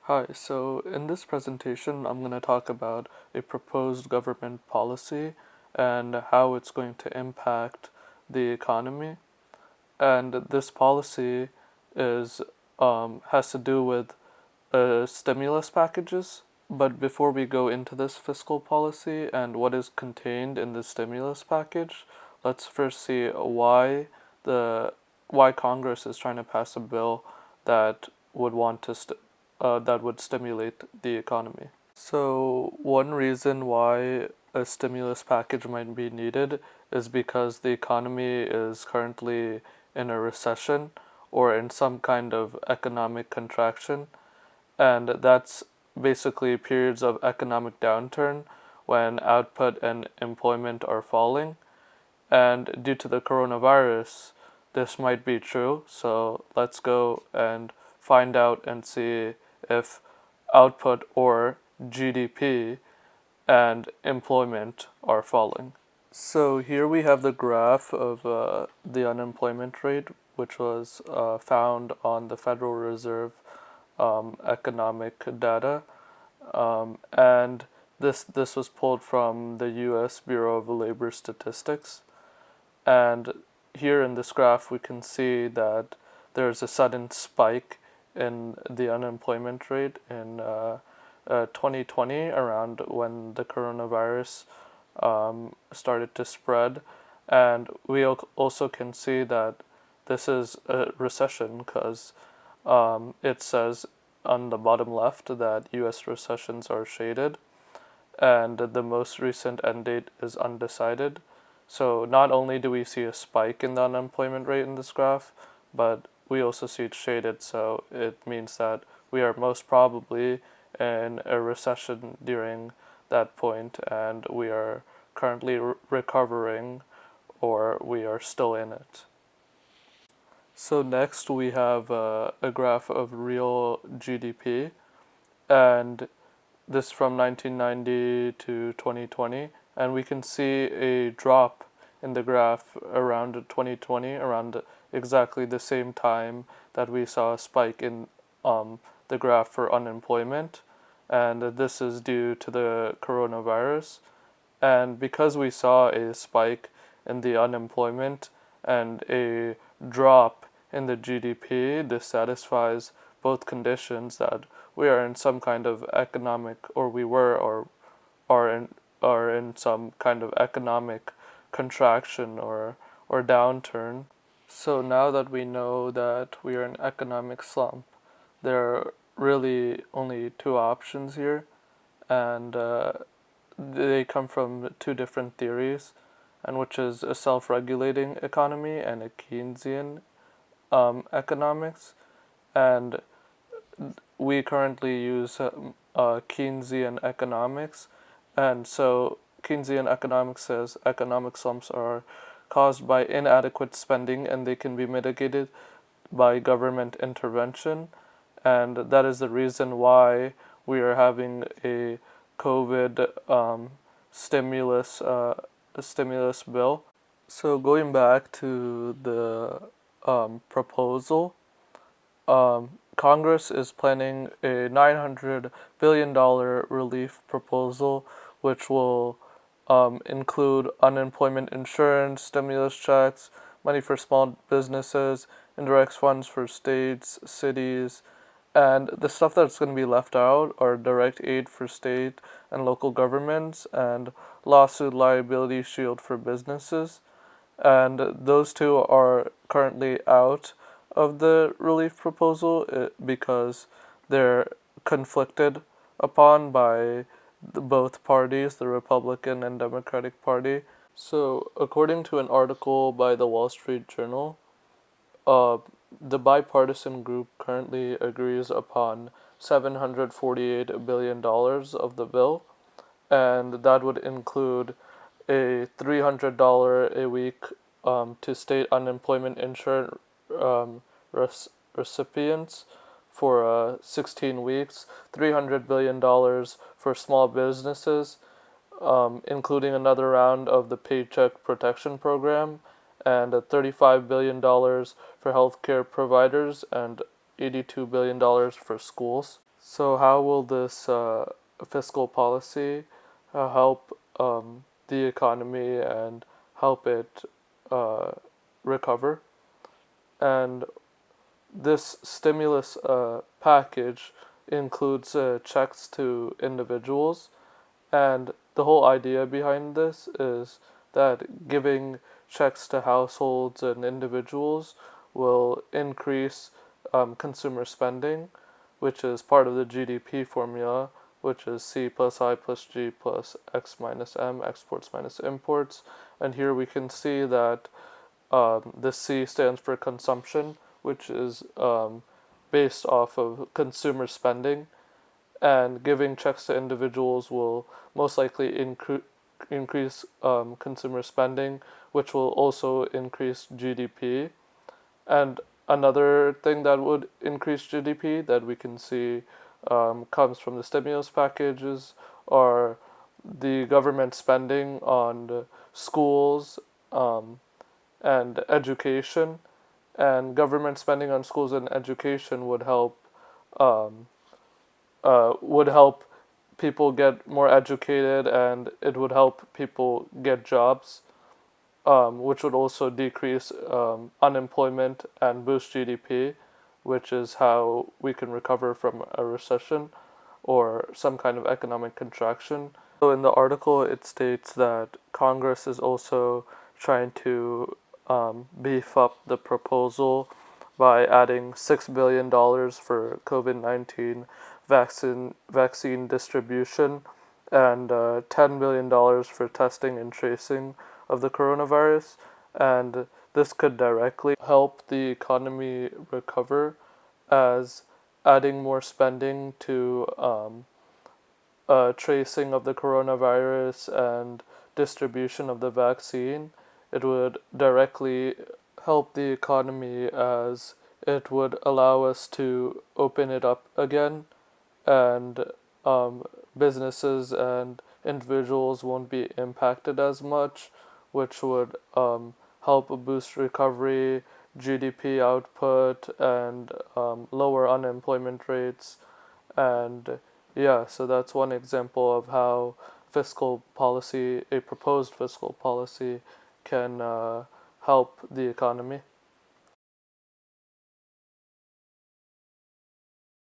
Hi, so in this presentation, I'm going to talk about a proposed government policy and how it's going to impact the economy. And this policy is has to do with stimulus packages. But before we go into this fiscal policy and what is contained in the stimulus package, let's first see why Congress is trying to pass a bill that would want to that would stimulate the economy. So one reason why a stimulus package might be needed is because the economy is currently in a recession or in some kind of economic contraction, and that's basically periods of economic downturn when output and employment are falling. And due to the coronavirus, this might be true. So let's go and find out and see if output or GDP and employment are falling. So here we have the graph of the unemployment rate, which was found on the Federal Reserve economic data, and this was pulled from the U.S. Bureau of Labor Statistics. And here in this graph, we can see that there's a sudden spike in the unemployment rate in 2020, around when the coronavirus started to spread. And we also can see that this is a recession because it says on the bottom left that US recessions are shaded, and the most recent end date is undecided. So not only do we see a spike in the unemployment rate in this graph, but we also see it shaded, so it means that we are most probably in a recession during that point, and we are currently recovering, or we are still in it. So next we have a graph of real GDP, and this from 1990 to 2020, and we can see a drop in the graph around 2020, around exactly the same time that we saw a spike in the graph for unemployment, and this is due to the coronavirus. And because we saw a spike in the unemployment and a drop in the GDP, this satisfies both conditions that we are in some kind of economic, or we were, or are in some kind of economic contraction or downturn. So now that we know that we are in economic slump, there are really only two options here, and they come from two different theories, and which is a self-regulating economy and a Keynesian economics. And we currently use Keynesian economics, and so Keynesian economics says economic slumps are caused by inadequate spending and they can be mitigated by government intervention, and that is the reason why we are having a COVID stimulus bill. So going back to the proposal, Congress is planning a $900 billion relief proposal, which will include unemployment insurance, stimulus checks, money for small businesses, indirect funds for states, cities, and the stuff that's going to be left out are direct aid for state and local governments and lawsuit liability shield for businesses. And those two are currently out of the relief proposal because they're conflicted upon by both parties, the Republican and Democratic Party. So, according to an article by the Wall Street Journal, the bipartisan group currently agrees upon $748 billion of the bill, and that would include a $300 a week to state unemployment insurance recipients for 16 weeks, $300 billion for small businesses, including another round of the Paycheck Protection Program, and $35 billion for healthcare providers, and $82 billion for schools. So, how will this fiscal policy help the economy and help it uh, recover? And this stimulus package includes checks to individuals, and the whole idea behind this is that giving checks to households and individuals will increase consumer spending, which is part of the GDP formula, which is C plus I plus G plus X minus M, exports minus imports. And here we can see that the C stands for consumption, which is based off of consumer spending, and giving checks to individuals will most likely increase consumer spending, which will also increase GDP. And another thing that would increase GDP that we can see comes from the stimulus packages are the government spending on schools and education. And government spending on schools and education um, would help people get more educated, and it would help people get jobs, which would also decrease unemployment and boost GDP, which is how we can recover from a recession or some kind of economic contraction. So in the article, it states that Congress is also trying to beef up the proposal by adding $6 billion for COVID-19 vaccine distribution and $10 billion for testing and tracing of the coronavirus. And this could directly help the economy recover, as adding more spending to tracing of the coronavirus and distribution of the vaccine, it would directly help the economy, as it would allow us to open it up again, and um, businesses and individuals won't be impacted as much, which would help boost recovery, GDP output, and lower unemployment rates. And yeah, so that's one example of how a proposed fiscal policy, can help the economy.